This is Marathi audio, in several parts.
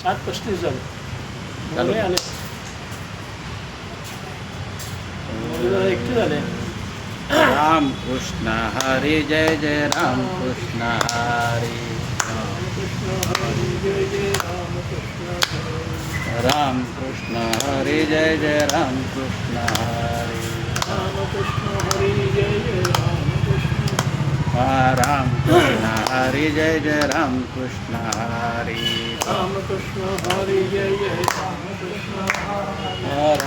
आज 35 झाले. मुले आले. मुले जरा एकटे झाले. राम कृष्ण हरी जय जय राम कृष्ण हरी. रामकृष्ण हरी जय जय रामकृष्ण राम कृष्ण हरी जय जय राम कृष्ण हरी. रामकृष्ण हरी जय जय रामकृष्ण राम कृष्ण हरी जय जय राम कृष्ण हरी. रामकृष्ण हरी जय जय रामकृष्ण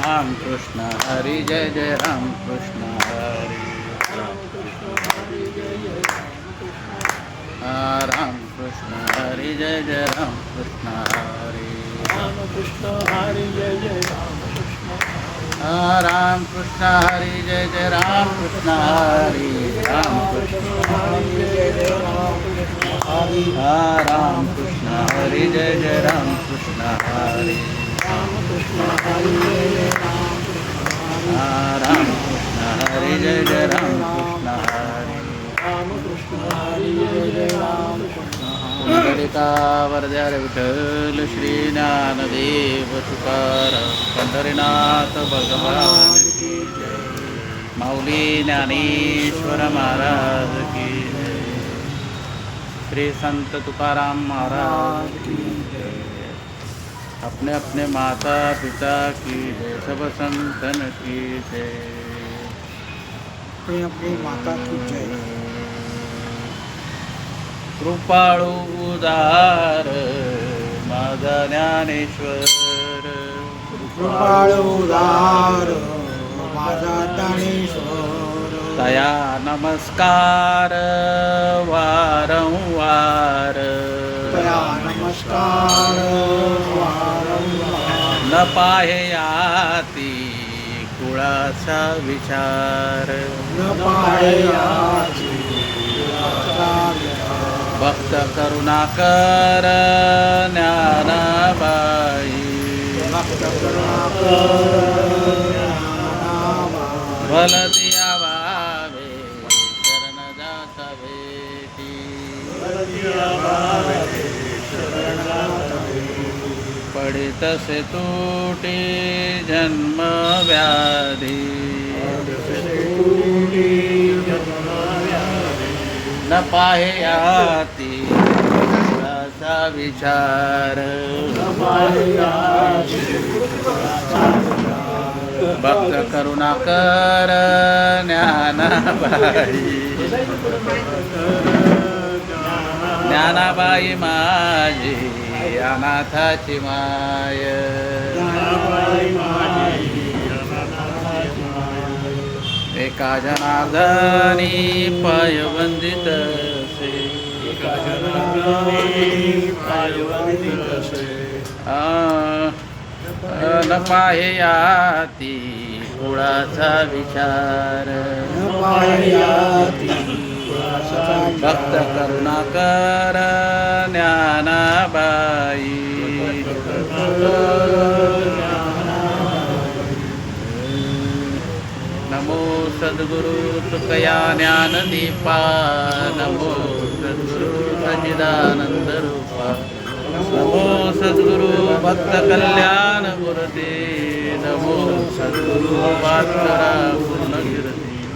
राम कृष्ण हरी जय जय राम कृष्ण हरी. रामकृष्ण हरी जय जय रामकृष्ण राम कृष्ण हरी जय जय राम कृष्ण हरी. रामकृष्ण हरी जय जय रामकृष्ण राम कृष्ण हरी जय जय राम कृष्ण हरी. राम कृष्ण हरी जय जय रामकृष्ण हरी राम कृष्ण हरी जय जय राम कृष्ण हरी. रामकृष्ण हरी जय जय रामकृष्ण राम कृष्ण हरी जय जय राम कृष्ण हरी. रामकृष्ण हरी जय जय रामकृष्ण पुंडलिका वरद्यार विठ्ठल श्री ज्ञानदेव तुकाराम पंढरीनाथ भगवान की जय. माऊली ज्ञानेश्वर महाराज की जय. श्री संत तुकाराम महाराज की जय. अपने अपने माता पिता की जय. सब संतन की जय. अपनी माता की जय. कृपाळू उदार माझा ज्ञानेश्वर. कृपाळ उदार माझा ज्ञानेश्वर. तया नमस्कार वारंवार. तया नमस्कार वारंवार. न पाहे याती कुळाचा विचार. न पायाची कुळाचा विचार. भक्त करुणाकर ज्ञानाबाई. भक्त करुणाकर ज्ञानाबाई. भलतिया भावे शरण जात भेटी. पडितसे तुटी जन्म व्याधी. न पाहे याती कुळाचा विचार. भक्त करुणाकर ज्ञानाबाई. ज्ञानाबाई माझी अनाथाची माय. एका जनार्दनी पाय वंदित से. न पाहे याती कुळाचा विचार. भक्त करुणाकर ज्ञानाबाई. नमो सद्गुरु तुकया ज्ञानदीपा. नमो सद्गुरु सच्चिदानंद रूपा. नमो सद्गुरु भक्त कल्याण गुरुते. नमो सद्गुरु भास्करा पूर्णकीर्ती.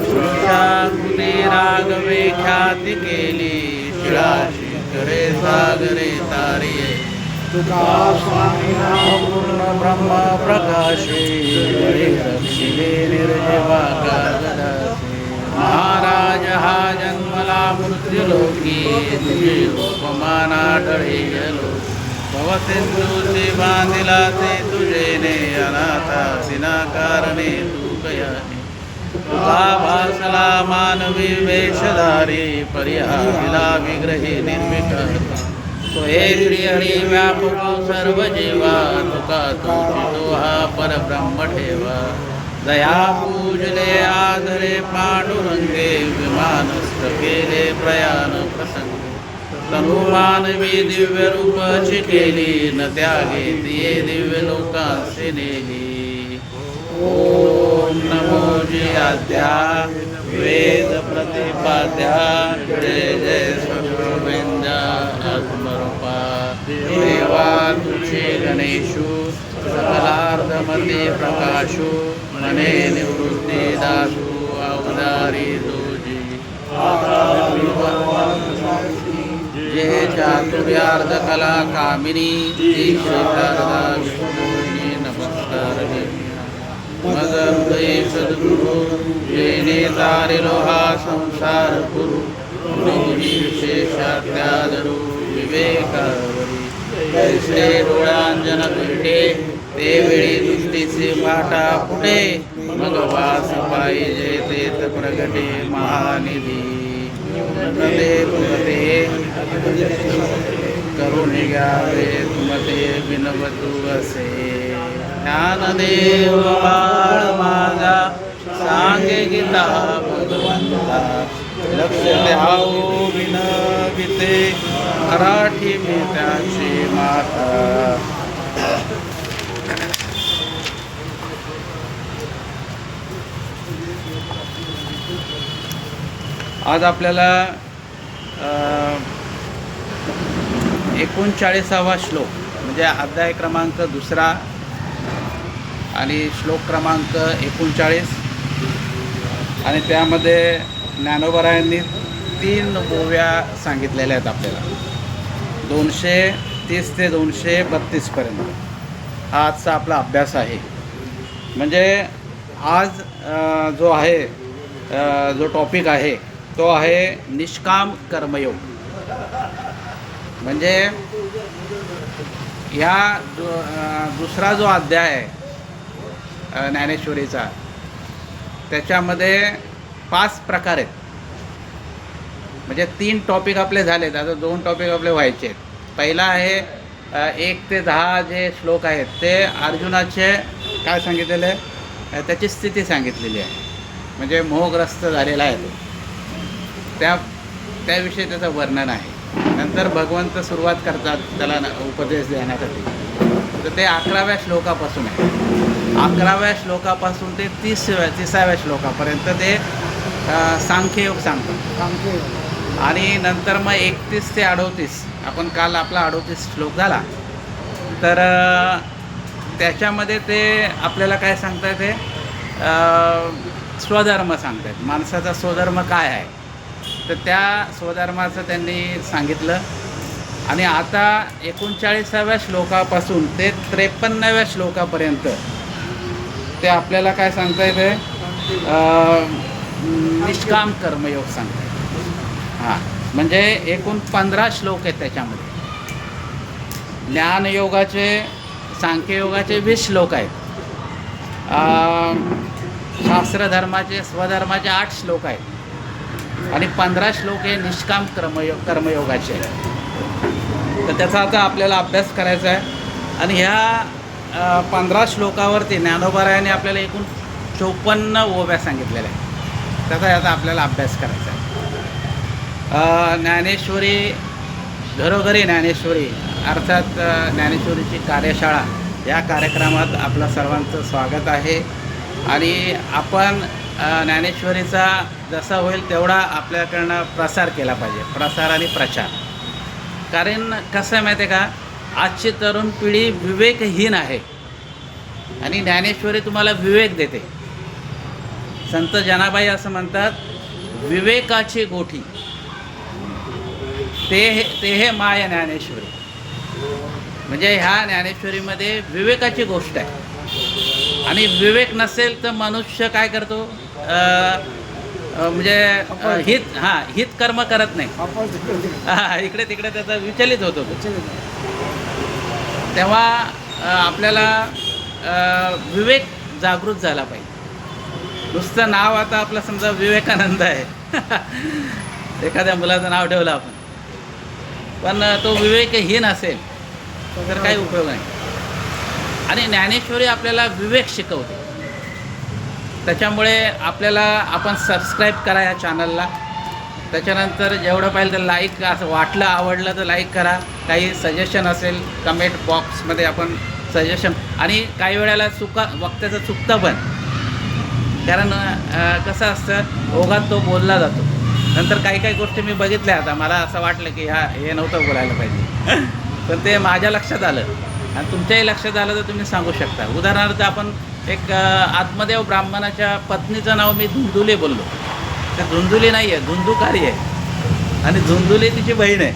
शिक्षाकृती रागवे ख्याती केली. शिळाशी करे सागरे तारिये. तुका स्वामी पूर्ण ब्रह्म प्रकाशे. रक्षिले निर्जीवा कागदासे. महाराज हा जन्मला मृत्युलोकी. तुझे उपमाना टळेलो. भवसिंधूचे बांधिला ते तुझेने. अनाथा विना कारणे तू कयाने. तुका भासला मानवी वेशधारी. परिहारिला विग्रही निर्विकार. तो हे श्रीहरी व्यापको सर्व जीवा. तुका तुझी हा परब्रह्म ठेवा. दया पूजले आदरे पांडुरंगे. विमानस्थ केले प्रयाण प्रसंग. तनुमानवी दिव्य रूपाची केली. न त्यागे तिये दिव्य लोकांसे नेली. ओम नमो जी आद्या वेद प्रतिपाद्या. जय जय सद्गुरुविंदा आत्मरूपा. देवा तुझे गणेशु सकलार्धमते प्रकाशु मने निवृत्ती दासु अवतारी तुझी जे चातुर्यार्ध कला कामिनी ती श्रीशारदा विष्णुनी नमस्कार मग हृदय सद्गुरु जेने तारिलो हा संसार गुरु गुरुनी विशेषात्यादरू विवेकावरी जैसे डोळांजन भेटे ते वेळी दृष्टीचे पाटा पुढे मग वास पाहिजे तेच प्रगटे महानिधी ते तुमते करून घ्यावे तुमते विनवतू असे ज्ञानदेव बाळ माझा सांगे गीता भगवंता लक्ष द्यावो विनविते मराठी बेताची माता आज आपल्याला 39वा श्लोक म्हणजे अध्याय क्रमांक 2 आणि श्लोक क्रमांक 39 आणि त्यामध्ये ज्ञानोबरायांनी 3 ओव्या सांगितलेल्या आहेत आपल्याला 230 ते 232 पर्यंत हा आजचा आपला अभ्यास आहे. म्हणजे आज जो आहे जो टॉपिक आहे तो आहे निष्काम कर्मयोग. म्हणजे ह्या दुसरा जो अध्याय आहे ज्ञानेश्वरीचा त्याच्यामध्ये 5 प्रकार आहेत. म्हणजे 3 टॉपिक आपले झालेत, आता 2 टॉपिक आपले व्हायचे आहेत. पहिला आहे 1 ते 10 जे श्लोक आहेत ते अर्जुनाचे काय सांगितलेले आहे त्याची स्थिती सांगितलेली आहे. म्हणजे मोहग्रस्त झालेला आहे तो, त्याविषयी त्याचं वर्णन आहे. नंतर भगवंत सुरुवात करतात त्याला उपदेश देण्यासाठी, तर ते 11व्या श्लोकापासून आहे. 11व्या श्लोकापासून ते 30व्या श्लोकापर्यंत ते सांख्ययोग सांगतात. आणि नंतर मग 31 ते 38 आपण काल आपला 38 श्लोक झाला, तर त्याच्यामध्ये ते आपल्याला काय सांगतात ते स्वधर्म सांगतात. माणसाचा स्वधर्म काय आहे तर त्या स्वधर्माचं त्यांनी सांगितलं. आणि आता 39व्या श्लोकापासून ते 53व्या श्लोकापर्यंत ते आपल्याला काय सांगता येते निष्काम कर्मयोग सांगतात. हां, म्हणजे एकूण 15 श्लोक आहेत त्याच्यामध्ये. ज्ञानयोगाचे सांख्ययोगाचे 20 श्लोक आहेत. शास्त्रधर्माचे स्वधर्माचे 8 श्लोक आहेत आणि 15 श्लोक हे निष्काम कर्मयोगाचे आहेत. तर त्याचा आता आपल्याला अभ्यास करायचा आहे. आणि ह्या 15 श्लोकावरती ज्ञानोबरायांनी आपल्याला एकूण 54 ओव्या सांगितलेल्या आहेत. त्याचा आता आपल्याला अभ्यास करायचा आहे. ज्ञानेश्वरी घरोघरी ज्ञानेश्वरी अर्थात ज्ञानेश्वरीची कार्यशाळा या कार्यक्रमात आपलं सर्वांचं स्वागत आहे. आणि आपण ज्ञानेश्वरीचा जसा होईल तेवढा आपल्याकडनं प्रसार केला पाहिजे, प्रसार आणि प्रचार. कारण कसं आहे माहिती आहे का, आजची तरुण पिढी विवेकहीन आहे आणि ज्ञानेश्वरी तुम्हाला विवेक देते. संत जनाबाई असं म्हणतात, विवेकाची गोठी ते हे माय ज्ञानेश्वरी. म्हणजे ह्या ज्ञानेश्वरीमध्ये विवेकाची गोष्ट आहे. आणि विवेक नसेल तर मनुष्य काय करतो, म्हणजे हित कर्म करत नाही, इकडे तिकडे त्याचा विचलित होतो. तेव्हा आपल्याला विवेक जागृत झाला पाहिजे. नुसतं नाव आता आपलं समजा विवेकानंद आहे, एखाद्या मुलाचं नाव ठेवलं आपण, पण तो विवेकहीन असेल तर काही उपयोग नाही. आणि ज्ञानेश्वरी आपल्याला विवेक शिकवते. त्याच्यामुळे आपल्याला आपण सबस्क्राईब करा या चॅनलला. त्याच्यानंतर जेवढं पाहिजे तर लाईक, असं वाटलं आवडलं तर लाईक करा. काही सजेशन असेल कमेंट बॉक्समध्ये आपण सजेशन. आणि काही वेळेला वक्त्याचं चुकतं पण, कारण कसं असतं ओघात तो बोलला जातो. नंतर काही गोष्टी मी बघितल्या, आता मला असं वाटलं की हे नव्हतं बोलायला पाहिजे. पण ते माझ्या लक्षात आलं आणि तुमच्याही लक्षात आलं तर तुम्ही सांगू शकता. उदाहरणार्थ आपण एक आत्मदेव ब्राह्मणाच्या पत्नीचं नाव मी धुंदुली बोललो. ते धुंदुली नाही आहे, धुंदुकारी आहे आणि धुंदुली तिची बहीण आहे.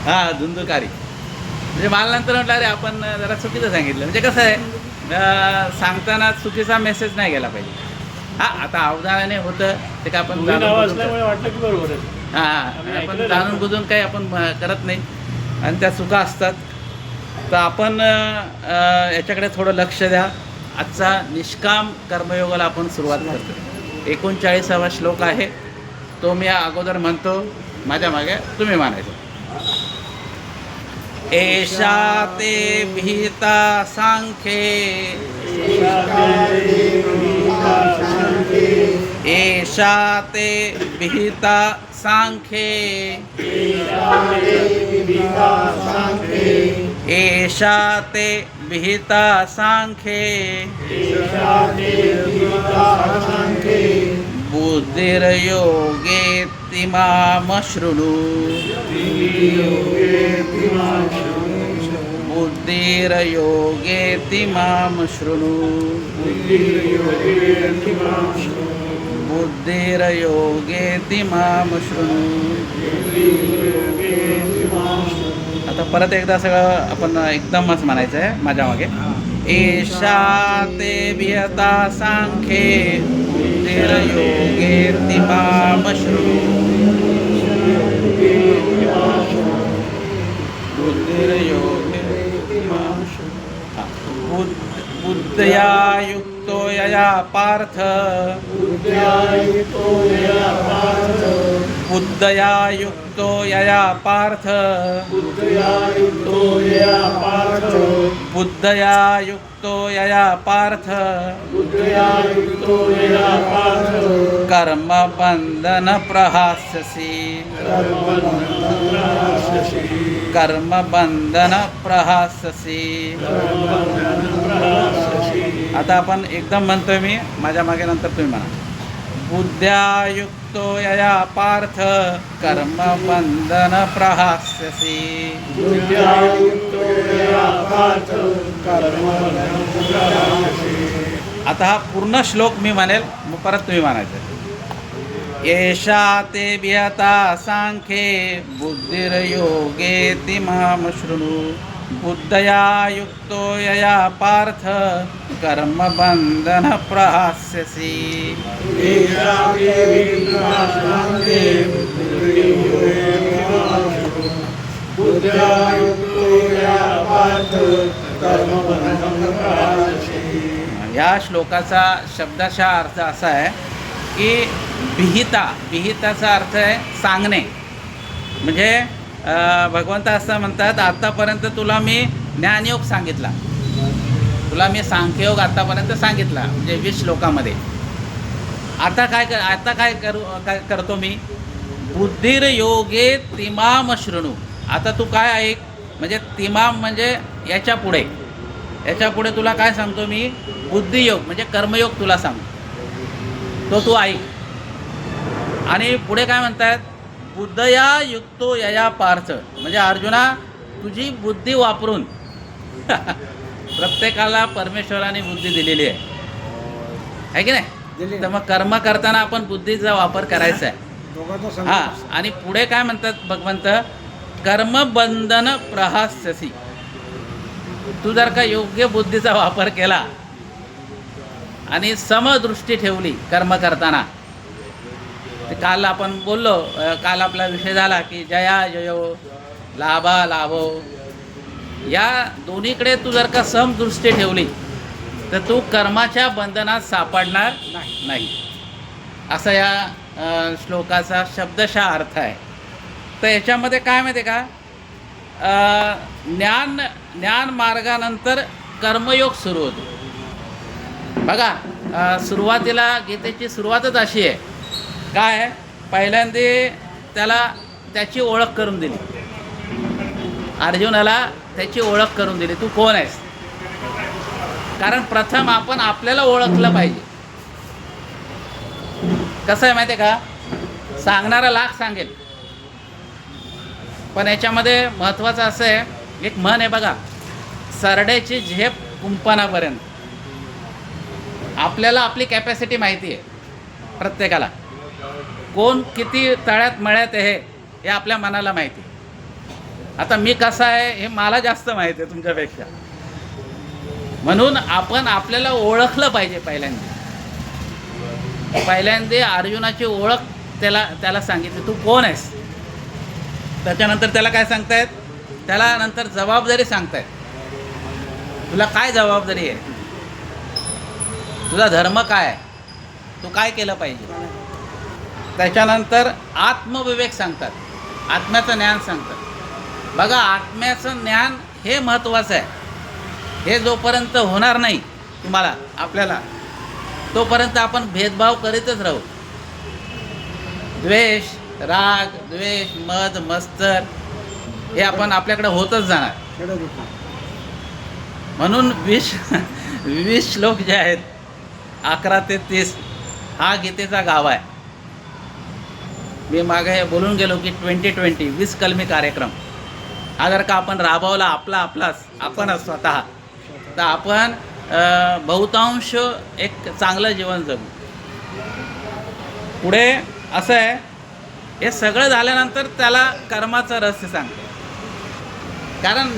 हां, धुंदुकारी. म्हणजे मला नंतर म्हटलं अरे आपण जरा चुकीचं सांगितलं. म्हणजे कसं आहे सांगताना चुकीचा मेसेज नाही गेला पाहिजे. हां, आता अवधानाने होतं ते काय आपण वाटलं की बरोबर आहे. हां, आपण जाणून बुजून काही आपण करत नाही आणि त्या चुका असतात. तर आपण याच्याकडे थोडं लक्ष द्या. आजचा निष्काम कर्मयोगाला आपण सुरुवात करतो. 39वा श्लोक आहे तो मी अगोदर म्हणतो, माझ्या मागे तुम्ही मानायचं. एषा ते विहिता सांख्ये, एषा ते विहिता सांख्ये, एषा ते विहिता सांख्ये, बुद्धिर्योगे तिमाम शृणु, बुद्धिर्योगे तिमाम शृणु, बुद्धिर्योगे तिमाम शृणु. आता परत एकदा सगळं आपण एकदमच म्हणायचं आहे माझ्या मागे. एषा ते विहता सांख्ये, बुद्धिर्योगे तिमाम शृणु, बुद्धिर्योगे तिमाम शृणु. बुद्धया युक्तो यया पार्थ, बुद्धया युक्तो यया पार्थ, बुद्धया युक्तो यया पार्थ, बुद्धया युक्तो यया पार्थ, बुद्धया युक्तो यया पार्थ, बुद्धया युक्तो यया पार्थ, कर्म बंधन प्रहास्यसि, कर्म बंधन प्रहास्यसि. आता आपण एकदम म्हणतोय मी, माझ्या मागे नंतर तुम्ही म्हणा. बुद्ध्या युक्तो यया पार्थ, कर्म बंधन प्रहास्यसि. बुद्ध्या युक्तो यया पार्थ, कर्म बंधन प्रहास्यसि. आता हा पूर्ण श्लोक मी म्हणेल, मग परत तुम्ही म्हणायचं. एषा ते विहता सांख्ये, बुद्धिर्योगे तिमाम शृणु, बुद्धया युक्तो यया पार्थ, कर्म बंधन प्रहास्यसि. एषा ते विहता सांख्ये, बुद्धिर्योगे तिमाम शृणु, बुद्धया युक्तो यया पार्थ, कर्म बंधन प्रहास्यसि. या श्लोकाचा शब्दाचा अर्थ असा आहे की विहिता, विहिताचा अर्थ आहे सांगणे. म्हणजे भगवंत असं म्हणतात, आत्तापर्यंत तुला मी ज्ञानयोग सांगितला, तुला मी सांख्ययोग आत्तापर्यंत सांगितला, म्हणजे 20 श्लोकामध्ये. आता काय करतो मी? बुद्धिर्योगे तिमाम शृणु. आता तू काय ऐक, म्हणजे तिमाम म्हणजे याच्या पुढे तुला काय सांगतो मी? बुद्धियोग म्हणजे कर्मयोग तुला सांगतो, तो तू ऐक. आणि पुढे काय म्हणतात? बुद्धया युक्तो यया पार्थ, म्हणजे अर्जुना तुझी बुद्धी वापरून प्रत्येकाला परमेश्वराने बुद्धी दिलेली आहे की नाही? तर मग कर्म करताना आपण बुद्धीचा वापर करायचा आहे. हां, आणि पुढे काय म्हणतात भगवंत? कर्मबंधन प्रहास्यसि. तू जर का योग्य बुद्धीचा वापर केला आणि समदृष्टी ठेवली कर्म करताना, ते काल आपण बोललो, काल आपला विषय झाला की जया जयो, लाभा लाभो, या दोन्हीकडे तू जर का समदृष्टी ठेवली तर तू कर्माच्या बंधनात सापडणार नाही, असा या श्लोकाचा शब्दशः अर्थ आहे. तर याच्यामध्ये काय माहिती आहे का, ज्ञान मार्गानंतर कर्मयोग सुरू होतो. बघा, सुरुवातीला गीतेची सुरुवातच अशी आहे, काय? पहिल्यांदा त्याची ओळख करून दिली, अर्जुनाला त्याची ओळख करून दिली, तू कोण आहेस. कारण प्रथम आपण आपल्याला ओळखलं पाहिजे. कसं आहे माहिती आहे का, सांगणारा लाख सांगेल पण याच्यामध्ये महत्त्वाचं असं आहे, एक म्हण आहे बघा, सरड्याची झेप कुंपणापर्यंत. आपल्याला आपली कॅपॅसिटी माहिती आहे, प्रत्येकाला कोण किती तळ्यात मळ्यात आहे हे आपल्या मनाला माहिती आहे. आता मी कसा आहे हे मला जास्त माहिती आहे तुमच्यापेक्षा, म्हणून आपण आपल्याला ओळखलं पाहिजे. पहिल्यांदा अर्जुनाची ओळख त्याला सांगितली, तू कोण आहेस. त्याच्यानंतर त्याला काय सांगतायत, त्याला नंतर जबाबदारी सांगतायत, तुला काय जबाबदारी आहे, तुझा धर्म काय आहे, तू काय केलं पाहिजे. त्याच्यानंतर आत्मविवेक सांगतात, आत्म्याचं ज्ञान सांगतात. बघा, आत्म्याचं ज्ञान हे महत्त्वाचं आहे. हे जोपर्यंत होणार नाही तुम्हाला आपल्याला, तोपर्यंत आपण भेदभाव करीतच राहू. द्वेष, राग, द्वेष, मद, मत्सर हे आपण आपल्याकडे होतच जाणार. म्हणून 20 श्लोक जे आहेत 11 ते 30 हा गीतेचा गाभा आहे. मी मागे बोलून गेलो की 2020 20 कलमी कार्यक्रम हा जर का आपण राबवला आपणच स्वतः, तर आपण बहुतांश एक चांगलं जीवन जगू. पुढे असं आहे, हे सगळं झाल्यानंतर त्याला कर्माचं रहस्य सांगतो. कारण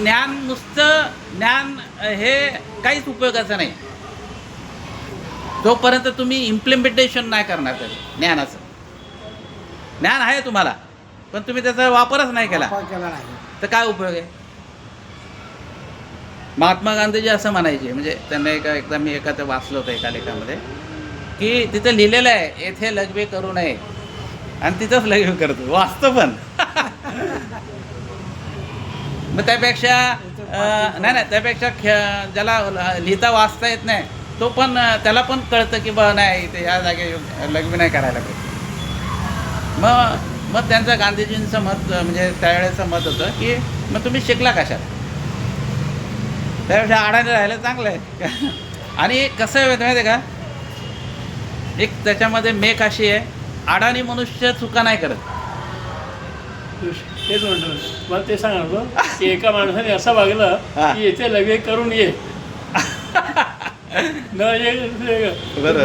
नुसतं ज्ञान हे काहीच उपयोगाचं नाही जोपर्यंत तुम्ही इम्प्लिमेंटेशन नाही करणार. त्याचं ज्ञानाचं ज्ञान आहे तुम्हाला, पण तुम्ही त्याचा वापरच नाही केला तर काय उपयोग आहे. महात्मा गांधीजी असं म्हणायचे, म्हणजे त्यांना एकदा मी ते वाचलं होतं एका लेखामध्ये, की तिथं लिहिलेलं आहे येथे लघवी करू नये, आणि तिथंच लघवी करतो, वाचतं पण. मग त्यापेक्षा नाही त्यापेक्षा ज्याला लिहिता वाचता येत नाही तो पण त्याला पण कळतं की बा नाही इथे या जागे लघवी नाही करायला पाहिजे. मग त्यांचं गांधीजींचं मत, म्हणजे त्यावेळेचं मत होतं की मग तुम्ही शिकला कशात, त्यापेक्षा अडाणी राहिलं चांगलं आहे. आणि कसं आहे माहिती आहे का, एक त्याच्यामध्ये मेक अशी आहे, अडाणी मनुष्य चुका नाही करत. तेच म्हणतो मला ते सांगतो की एका माणसाने असं वागलं की येथे लगे करून ये न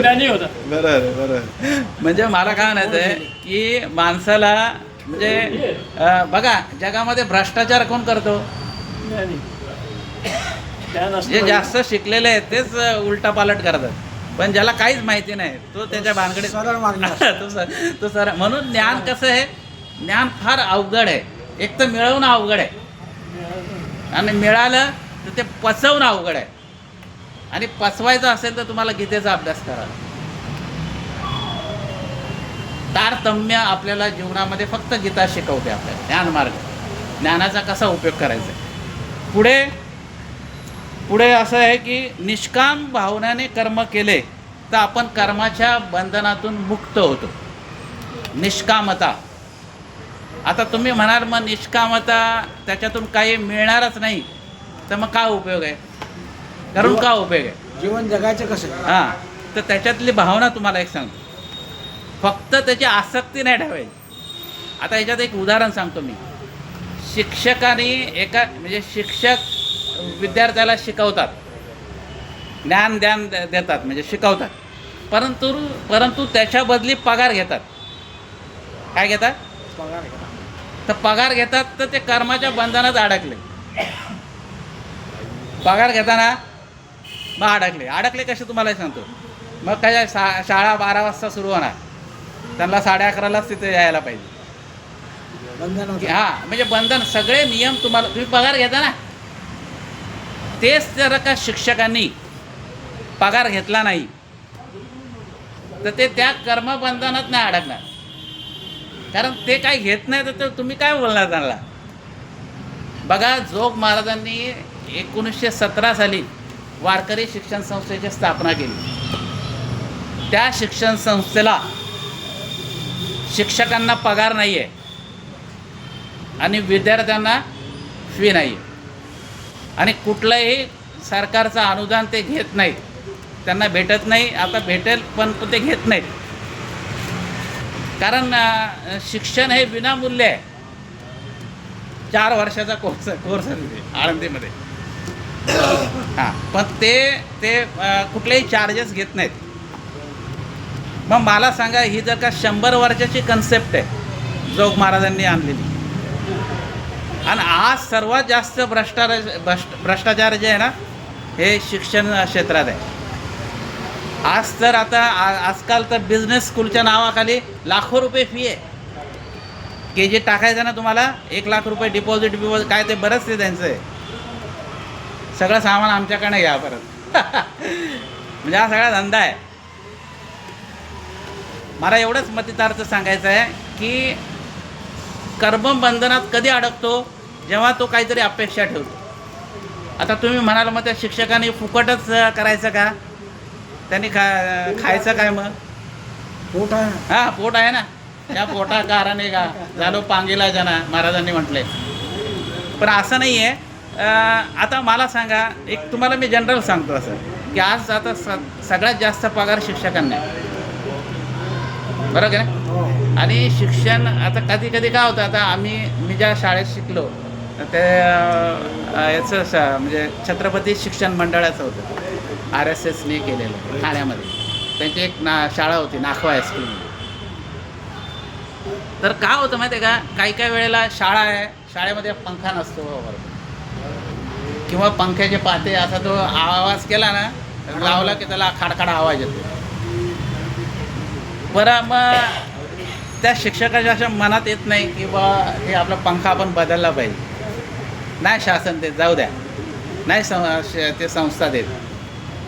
ज्ञानी होता. बरोबर. म्हणजे मला काय म्हणायचं आहे की माणसाला म्हणजे बघा, जगामध्ये भ्रष्टाचार कोण करतो, जे जास्त शिकलेले आहेत तेच उलटापालट करतात. पण ज्याला काहीच माहिती नाही तो त्याच्या भानगडीत तो सर. म्हणून ज्ञान कसं आहे, ज्ञान फार अवघड आहे. एक तर मिळवणं अवघड आहे, आणि मिळालं तर ते पचवणं अवघड आहे. आणि पचवायचं असेल तर तुम्हाला गीतेचा अभ्यास करावा. तारतम्य आपल्याला जीवनामध्ये फक्त गीता शिकवते आपल्याला, ज्ञानमार्ग, ज्ञानाचा कसा उपयोग करायचा. पुढे असं आहे की निष्काम भावनेने कर्म केले तर आपण कर्माच्या बंधनातून मुक्त होतो. निष्कामता. आता तुम्ही म्हणाल मग निष्कामता त्याच्यातून काही मिळणारच नाही तर मग काय उपयोग आहे, करून काय उपयोग आहे, जीवन जगायचं कसं. हां, तर त्याच्यातली भावना तुम्हाला एक सांगतो, फक्त त्याची आसक्ती नाही ठेवायची. आता याच्यात एक उदाहरण सांगतो मी. शिक्षकांनी म्हणजे शिक्षक विद्यार्थ्याला शिकवतात, ज्ञान देतात, म्हणजे शिकवतात, परंतु त्याच्या बदली पगार घेतात. काय घेतात, पगार घेतात. तर पगार घेतात तर ते कर्माच्या बंधनात अडकले. पगार घेताना मग अडकले कसे तुम्हाला सांगतो. मग काय शाळा 12 वाजता सुरू होणार, त्यांना 11:30लाच तिथे यायला पाहिजे. हां, म्हणजे बंधन, सगळे नियम तुम्ही पगार घेता ना, तेच जर का शिक्षकांनी पगार घेतला नाही तर ते त्या कर्मबंधनात नाही अडकणार. कारण ते काय घेत नाही तर तुम्ही काय बोलणार त्यांना. बघा, जोग महाराजांनी 1917 साली वारकरी शिक्षण संस्थेची स्थापना केली. त्या शिक्षण संस्थेला शिक्षकांना पगार नाही आहे आणि विद्यार्थ्यांना फी नाही आहे, आणि कुठलंही सरकारचं अनुदान ते घेत नाहीत, त्यांना भेटत नाही. आता भेटेल पण ते घेत नाहीत, कारण शिक्षण हे विनामूल्य आहे. 4 वर्षाचा कोर्स आहे तिथे आळंदीमध्ये. हां, पण ते कुठलेही चार्जेस घेत नाहीत. मग मला सांगा, ही जर का 100 वर्षाची कन्सेप्ट आहे जोग महाराजांनी आणलेली, आणि आज सर्वात जास्त भ्रष्टाचार जे आहे ना, हे शिक्षण क्षेत्रात आहे. आज तर आता आजकाल तर बिझनेस स्कूलच्या नावाखाली लाखो रुपये फी आहे. के जे टाकायचं ना तुम्हाला, 1 लाख रुपये डिपॉझिट काय ते बरंच ते त्यांचं आहे. सगळं सामान आमच्याकडनं घ्या परत. म्हणजे हा सगळा धंदा आहे. मला एवढंच मतितार्थ सांगायचं आहे की कर्मबंधनात कधी अडकतो, जेव्हा तो काहीतरी अपेक्षा ठेवतो. आता तुम्ही म्हणाल मग त्या शिक्षकांनी फुकटच करायचं का, त्यांनी खायचं काय मग? पोट आहे. हां, पोट आहे ना, त्या पोटाकाराने का झालो पांगीला जना, महाराजांनी म्हटले. पण असं नाही आहे. आता मला सांगा, एक तुम्हाला मी जनरल सांगतो असं की आज आता सगळ्यात जास्त पगार शिक्षकांना आहे, बरोबर आहे ना? हो. आणि शिक्षण आता कधी कधी काय होतं, आता मी ज्या शाळेत शिकलो ते याचं म्हणजे छत्रपती शिक्षण मंडळाचं होतं, RSSने केलेलं ठाण्यामध्ये. त्यांची एक शाळा होती नाखवा हायस्कूलमध्ये. तर काय होतं माहिती आहे का, काही वेळेला शाळा आहे, शाळेमध्ये पंखा नसतो बरोबर, किंवा पंख्याचे पाते असा तो आवाज केला ना, लावला की त्याला खाडखाड आवाज येतो. बरं, मग त्या शिक्षकाच्या अशा मनात येत नाही की बा हे आपला पंखा आपण बदलला पाहिजे. नाही शासन देत, जाऊ द्या, नाही ते संस्था देत.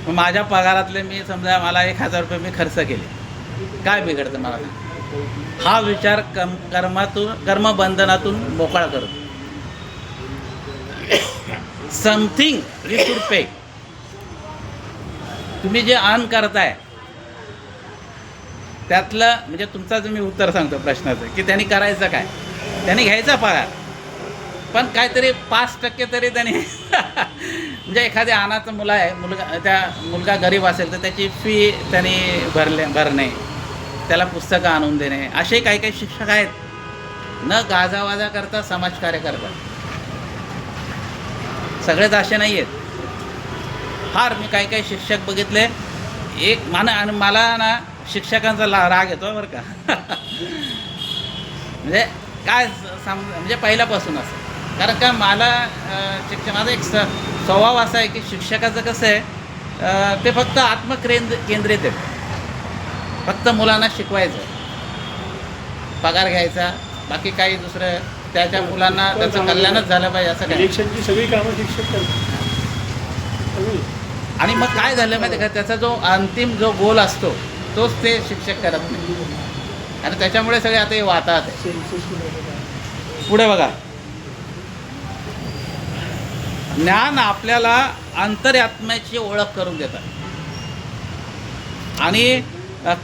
मग माझ्या पगारातले मी समजा मला 1000 रुपये मी खर्च केले, काय बिघडतं मला? हा विचार कर्मबंधनातून मोकळा करतो. Something we should pay. तुम्ही जे अर्न करताय त्यातलं, म्हणजे तुमचा जो मी उत्तर सांगतो प्रश्नाचं, की त्यांनी करायचं काय, त्यांनी घ्यायचा पगार, पण काहीतरी 5% तरी त्यांनी म्हणजे एखाद्या अनाथ मुलगा गरीब असेल तर त्याची फी त्यांनी भरणे, त्याला पुस्तकं आणून देणे. असे काही शिक्षक आहेत, न गाजावाजा करता समाजकार्य करतात. सगळेच असे नाही आहेत. फार मी काही शिक्षक बघितले. एक मला ना शिक्षकांचा राग येतो बरं का. म्हणजे काय म्हणजे पहिल्यापासून असं, कारण का मला माझा एक स्वभाव असा आहे की शिक्षकाचं कसं आहे, ते फक्त आत्मकेंद्रित आहे. फक्त मुलांना शिकवायचं, पगार घ्यायचा, बाकी काही दुसरं त्याच्या मुलांना त्याचं कल्याणच झालं पाहिजे असं काय. शिक्षणची सगळी कामं शिक्षक करतात. आणि मग काय झालं माहिती आहे का, त्याचा जो अंतिम जो गोल असतो तोच ते शिक्षक करत नाही, आणि त्याच्यामुळे सगळे आता हे वाहतात आहे. पुढे बघा, ज्ञान आपल्याला अंतरात्म्याची ओळख करून देतात, आणि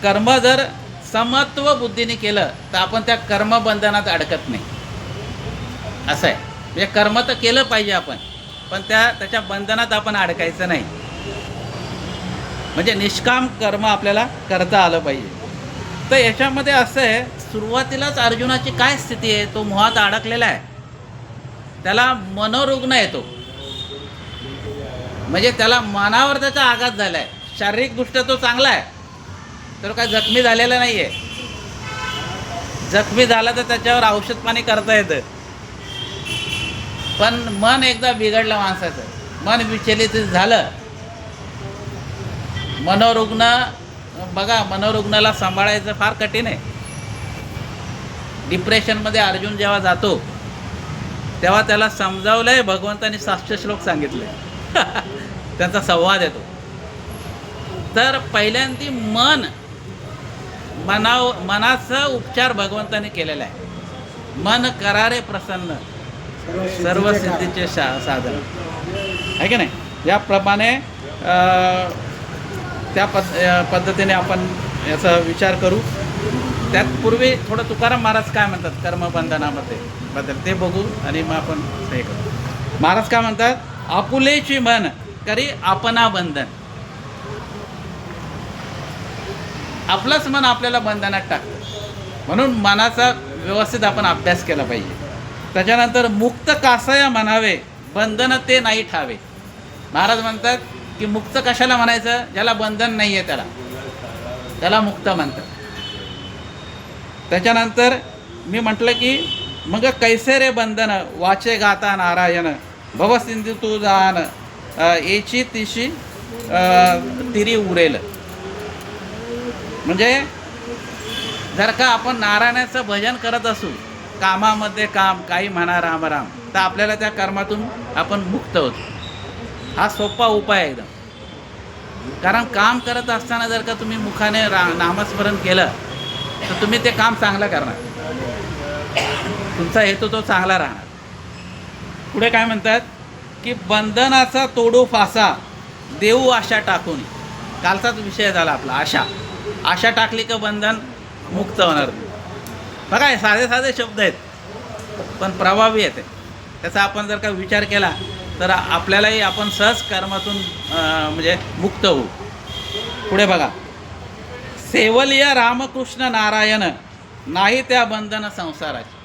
कर्म जर समत्व बुद्धीने केलं तर आपण त्या कर्मबंधनात अडकत नाही. असं आहे. म्हणजे कर्म तर केलं पाहिजे आपण, पण त्याच्या बंधनात आपण अडकायचं नाही. म्हणजे निष्काम कर्म आपल्याला करता आलं पाहिजे. तर याच्यामध्ये असं आहे, सुरुवातीलाच अर्जुनाची काय स्थिती आहे, तो मोहात अडकलेला आहे, त्याला मनोरुग्ण येतो. म्हणजे त्याला मनावर त्याचा आघात झाला आहे. शारीरिकदृष्ट्या तो चांगला आहे, तर काय जखमी झालेला नाही आहे. जखमी झाला तर त्याच्यावर औषध पाणी करता येतं, पण मन एकदा बिघडलं माणसाचं, मन विचलित झालं. मनोरुग्ण बघा, मनोरुग्णाला सांभाळायचं फार कठीण आहे. डिप्रेशनमध्ये अर्जुन जेव्हा जातो तेव्हा त्याला समजावलं आहे भगवंतांनी 700 श्लोक सांगितले. त्यांचा संवाद येतो. तर पहिल्यांदी मनाचा उपचार भगवंताने केलेला आहे. मन करारे प्रसन्न, सर्व सिद्धीचे साधन आहे की नाही. याप्रमाणे त्या पद्धतीने आपण याचा विचार करू. त्यात पूर्वी थोडं तुकाराम महाराज काय म्हणतात कर्मबंधनामध्ये बद्दल ते बघू, आणि मग आपण हे करू. महाराज काय म्हणतात, आपुलेची मन करी आपणा बंधन. आपलंच मन आपल्याला बंधनात टाकतं, म्हणून मनाचा व्यवस्थित आपण अभ्यास केला पाहिजे. त्याच्यानंतर मुक्त कासया म्हणावे, बंधन ते नाही ठावे. महाराज म्हणतात की मुक्त कशाला म्हणायचं? ज्याला बंधन नाही आहे त्याला मुक्त म्हणतात. त्याच्यानंतर मी म्हटलं की मग कैसे रे बंधन, वाचे गाता नारायण, भवसिंधू तू जाण, एची तिशी तिरी उरेल. म्हणजे जर का आपण नारायणाचं भजन करत असू, कामामध्ये काम, काही म्हणा राम राम, तर आपल्याला त्या कर्मातून आपण मुक्त होतो. हा सोपा उपाय आहे एकदम. कारण काम करत असताना जर का तुम्ही मुखाने नामस्मरण केलं तर तुम्ही ते काम चांगलं करणार, तुमचा हेतू तो चांगला राहणार. पुढे काय म्हणतात की बंधनाचा तोडू फासा, देऊ आशा टाकून. कालचाच विषय झाला आपला आशा टाकली का बंधन मुक्त होणार. बघा हे साधे साधे शब्द आहेत पण प्रभावी आहेत. त्याचा आपण जर का विचार केला तर आपल्यालाही आपण सहज कर्मातून म्हणजे मुक्त होऊ. पुढे बघा, सेवलिया रामकृष्ण नारायण, नाही त्या बंधन संसाराची.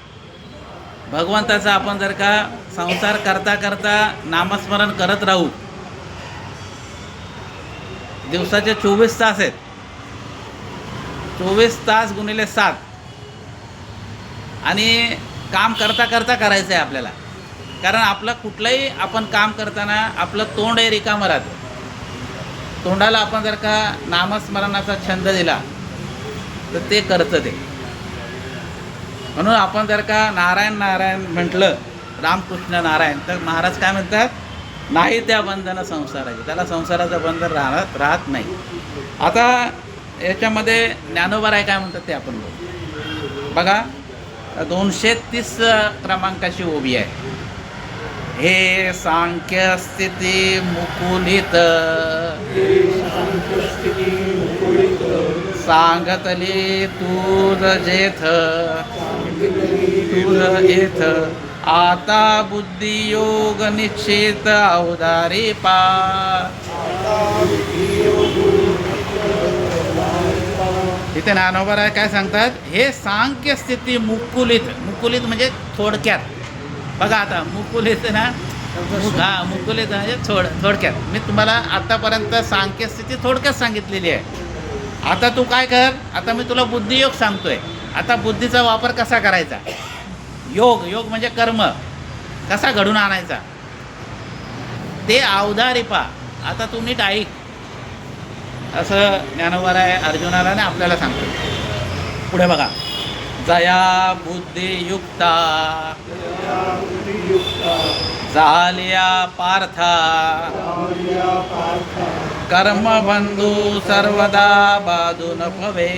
भगवंताचा आपण जर का संसार करता करता नामस्मरण करत राहू, दिवसाचे 24 तास आहेत, 24 तास गुणिले 7, आणि काम करता करता करायचं आहे आपल्याला. कारण आपलं कुठलंही आपण काम करताना आपलं तोंड हे रिकामं राहतं. तोंडाला आपण जर का नामस्मरणाचा छंद दिला तर ते करतं ते. म्हणून आपण जर का नारायण नारायण म्हटलं, रामकृष्ण नारायण, तर महाराज काय म्हणतात, नाही त्या बंधन संसाराचे, त्याला संसाराचं बंधन राहत नाही. आता याच्यामध्ये ज्ञानोबा काय म्हणतात ते आपण बघू. बघा 230 क्रमांकाची ओवी आहे. हे सांख्य स्थिती मुकुलित, सांगतली तूज जेथ तुझ येथ, आता बुद्धियोग निश्चित अवधारी पा. इथे ज्ञानोबा काय सांगतात, हे सांख्य स्थिती मुकुलित म्हणजे थोडक्यात. बघा आता मुकुलित ना, मुकुलित म्हणजे थोडक्यात. मी तुम्हाला आतापर्यंत सांख्य स्थिती थोडक्यात सांगितलेली आहे. आता तू काय कर, आता मी तुला बुद्धियोग सांगतोय. आता बुद्धीचा वापर कसा करायचा, योग म्हणजे कर्म कसा घडून आणायचा ते अवधारी पा. आता तू नीट ऐक, असं ज्ञानोबा अर्जुनाला आणि आपल्याला सांगतो. पुढे बघा, जया बुद्धियुक्ता झालिया पार्था, कर्मबंधू सर्वदा बाधून पवे.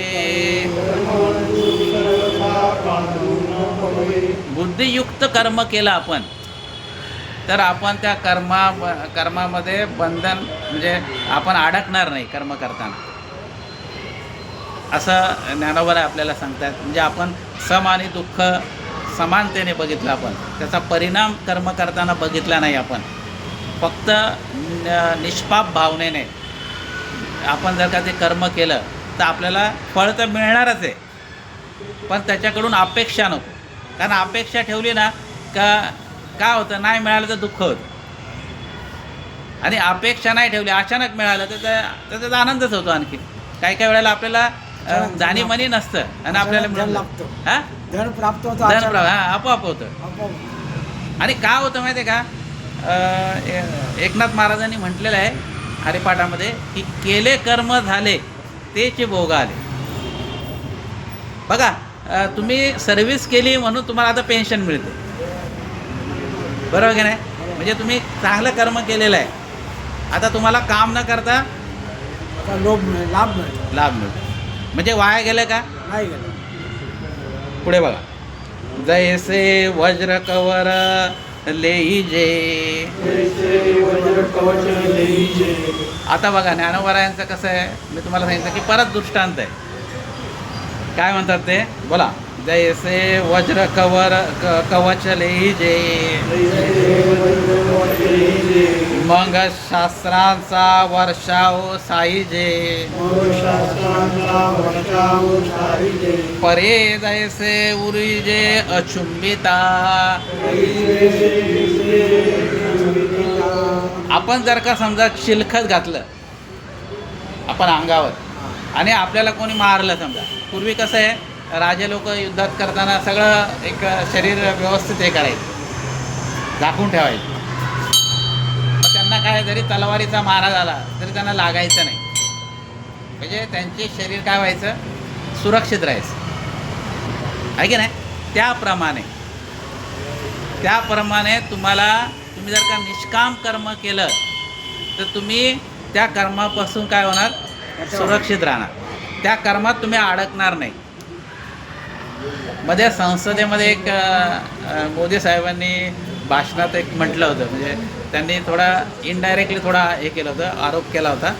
बुद्धियुक्त कर्म केलं आपण तर आपण त्या कर्मामध्ये बंधन म्हणजे आपण अडकणार नाही कर्म करताना, असं ज्ञानोबा आपल्याला सांगतात. म्हणजे आपण सम आणि दुःख समानतेने बघितलं, आपण त्याचा परिणाम कर्म करताना बघितला नाही. आपण फक्त निष्पाप भावनेने आपण जर का ते कर्म केलं तर आपल्याला फळ तर मिळणारच आहे, पण त्याच्याकडून अपेक्षा नको. कारण अपेक्षा ठेवली ना का काय होतं, नाही मिळालं तर दुःख होतं. आणि अपेक्षा नाही ठेवली, अचानक मिळालं तर त्याचा आनंदच होतो. आणखी काही वेळेला आपल्याला जाणीवही नसतं आणि आपल्याला मिळालं हां धन प्राप्त होतं, आपोआप होतं. आणि काय होतं माहिती आहे का, एकनाथ महाराजांनी म्हटलेलं आहे हरिपाठामध्ये की केले कर्म झाले तेचे भोग आले. बघा तुम्ही सर्व्हिस केली म्हणून तुम्हाला आता पेन्शन मिळते, बरोबर की नाही. म्हणजे तुम्ही चांगलं कर्म केलेलं आहे, आता तुम्हाला काम न करता लाभ मिळतो. म्हणजे वाया गेलं का, नाही गेलं. पुढे बघा, जैसे वज्र कवर लेईजे. आता बघा ज्ञानोबा कसं आहे, मी तुम्हाला सांगितलं की परत दृष्टांत आहे. काय म्हणतात ते बोला, जैसे वज्र कवच लेईजे, मग शास्त्रांचा वर्षाव साईजे शास्त्रांचा वर्षाव सारिजे परे जैसे उरीजे अचुंबिता. आपण जर का समजा चिलखत घातलं आपण अंगावर आणि आपल्याला कोणी मारलं समजा. पूर्वी कसं आहे राजे लोक युद्धात करताना सगळं एक शरीर व्यवस्थित हे करायचं, झाकून ठेवायचं. मग त्यांना काय जरी तलवारीचा मारा झाला तरी त्यांना लागायचं नाही. म्हणजे त्यांचे शरीर काय व्हायचं, सुरक्षित राहायचं आहे की नाही. त्याप्रमाणे तुम्ही जर का निष्काम कर्म केलं तर तुम्ही त्या कर्मापासून काय होणार, सुरक्षित राहणार. त्या कर्मात तुम्ही अडकणार नाही. मध्ये संसदेमध्ये एक मोदी साहेबांनी भाषणात एक म्हटलं होतं, म्हणजे त्यांनी थोडा इनडायरेक्टली थोडा हे केलं होतं, आरोप केला होता.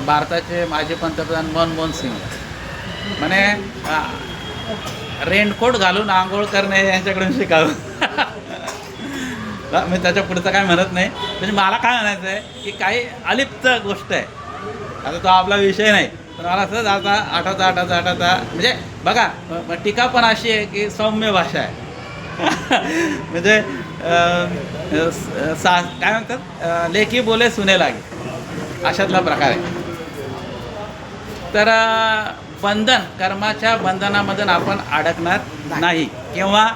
भारताचे माजी पंतप्रधान मनमोहन सिंग म्हणे रेनकोट घालून आंघोळ करणे यांच्याकडून शिकावं. मी त्याच्या पुढचं काय म्हणत नाही. म्हणजे मला काय म्हणायचं आहे की काही अलिप्त गोष्ट आहे. आता तो आपला विषय नाही, पण मला असंच आता आठवता म्हणजे बघा टीका पण अशी आहे की सौम्य भाषा आहे. म्हणजे काय म्हणतात, लेखी बोले सुने लागे अशातला प्रकार आहे. तर कर्माच्या बंधनामधून आपण अडकणार नाही. केव्हा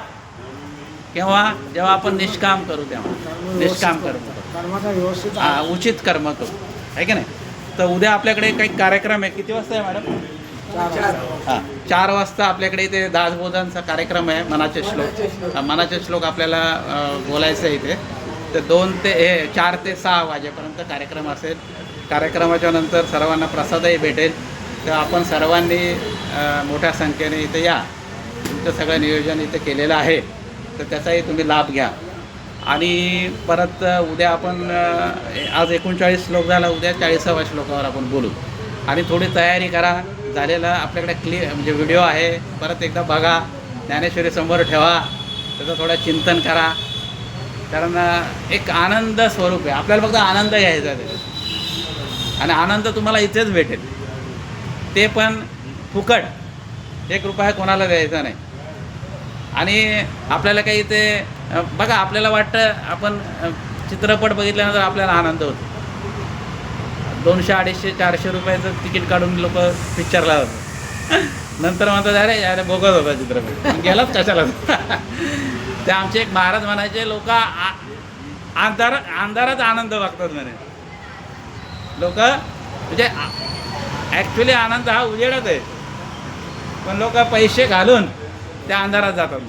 जेव्हा आपण निष्काम करू, तेव्हा निष्काम करू, कर्माचा व्यवस्थित उचित कर्म करू, आहे की नाही. तर उद्या आपल्याकडे काही कार्यक्रम आहे. किती वाजता आहे मॅडम? 4 वाजता आपल्याकडे इथे दासबोधांचा कार्यक्रम आहे. मनाचे श्लोक आपल्याला बोलायचं आहे इथे. तर 4 ते 6 वाजेपर्यंत कार्यक्रम असेल. कार्यक्रमाच्या नंतर सर्वांना प्रसादही भेटेल. तर आपण सर्वांनी मोठ्या संख्येने इथे या. तुमचं सगळं नियोजन इथे केलेलं आहे, तर त्याचाही तुम्ही लाभ घ्या. आणि परत उद्या आपण आज 39 श्लोक झाला, उद्या 40व्या श्लोकावर आपण बोलू. आणि थोडी तयारी करा. झालेला आपल्याकडे म्हणजे व्हिडिओ आहे, परत एकदा बघा, ज्ञानेश्वरी समोर ठेवा, त्याचं थोडं चिंतन करा. कारण एक आनंद स्वरूप आहे. आपल्याला फक्त आनंद घ्यायचा आहे आणि आनंद तुम्हाला इथेच भेटेल, ते पण फुकट. 1 रुपया कोणाला द्यायचा नाही. आणि आपल्याला काही ते बघा, आपल्याला वाटतं आपण चित्रपट बघितल्यानंतर आपल्याला आनंद होतो. 200, 250, 400 रुपयाचं तिकीट काढून लोक पिक्चरला होतं. नंतर म्हणतात अरे बोगस होता चित्रपट, गेलाच कशाला. ते आमचे एक महाराज म्हणायचे, लोक अंधारात आनंद बघतात म्हणे. लोक म्हणजे ॲक्च्युली आनंद हा उजेडात आहे, पण लोक पैसे घालून त्या अंधारात जातात.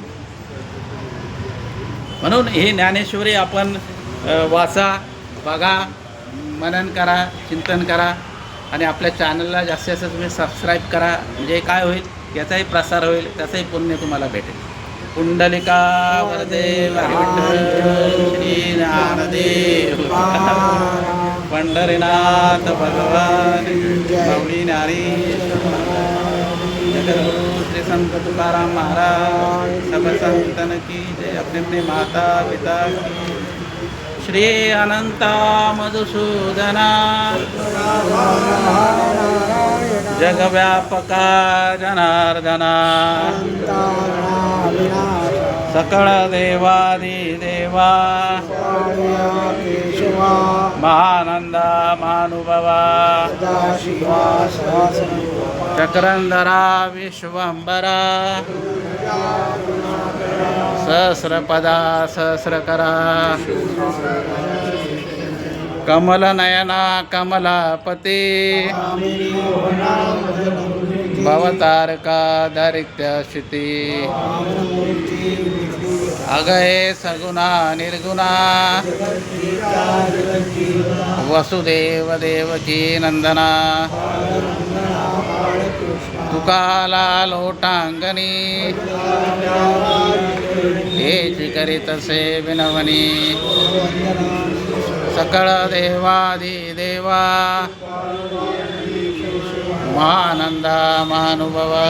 म्हणून ही ज्ञानेश्वरी आपण वाचा, बघा, मनन करा, चिंतन करा. आणि आपल्या चॅनलला जास्तीत जास्त तुम्ही सबस्क्राईब करा. म्हणजे काय होईल, याचाही प्रसार होईल, त्याचंही पुण्य तुम्हाला भेटेल. पुंडलिका वरदे श्री ज्ञानदेव पंढरीनाथ भगवान माऊली ज्ञानेश्वर जगद्गुरु श्री संत तुकाराम महाराज सब संतन की जय. अपने माता पिता की. श्री अनंता मधुसूदना जगव्यापका जनार्दना सकळ देवादिदेवा महानंदा महानुभवा चक्रंधरा विश्वंबरा सहस्रपदा सहस्रकरा कमलनयना कमलापते भवतारका दारिद्र्यश्रुती अगये सगुणा निर्गुणा वसुदेव देवकी नंदना तुकाला लोटांगणी हेची करीतसे विनवनी सकळ देवादिदेवा महानंदा महानुभवा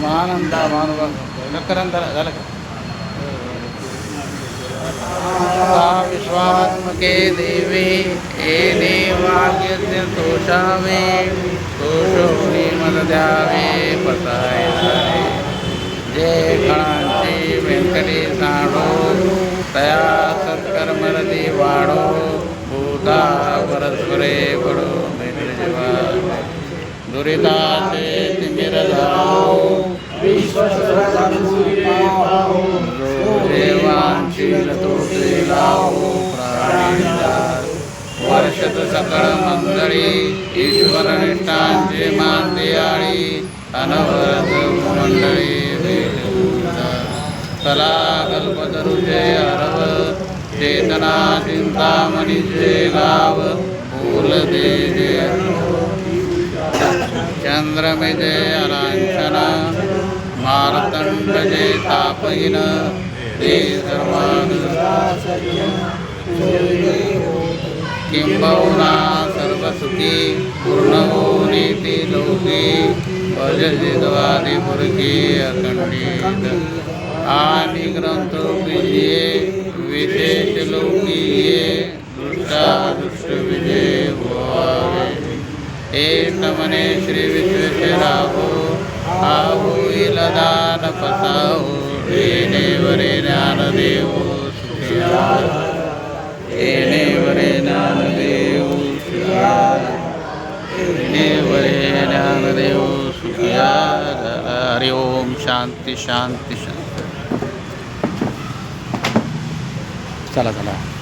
महानंदा महानुभव चक्रंधर झालं का? के देवे येणे वाग्यज्ञ तोषावे तोषोनी मद द्यावे पताय सारे जे कळांची व्यंकटी साडो तया सत्कर्मरती वाढो भूता परस्परे पडो मेघजीवा दुरिताचे तिमिर जाओ देवांची लतोटे लावो प्राणीदार वर्षत सकळ मंडळी ईश्वर निष्ठांचे मान दियाळी अनवरत मंडळी कला कल्पतरुचे अरव चेतना चिंतामणीचे गाव फूल दे चंद्रमिजे अलांछन मार्तंडजे तापहीन ते किंबहुना सर्वसुखी पूर्ण नीती लोकी अजजिद्वादिपुरकी अखंडित आणि ग्रंथोपीये विशेष लोकीये दृष्टादृष्ट विजय भोवावे मने श्री विश्वेश्वराहो आहो इलदान पसाहो येणे वरे ज्ञानदेव सुखिया येणे वरे ज्ञानदेव सुखिया येणे वरे ज्ञानदेव सुखिया हरि ओम शांती शांती शांती चला चला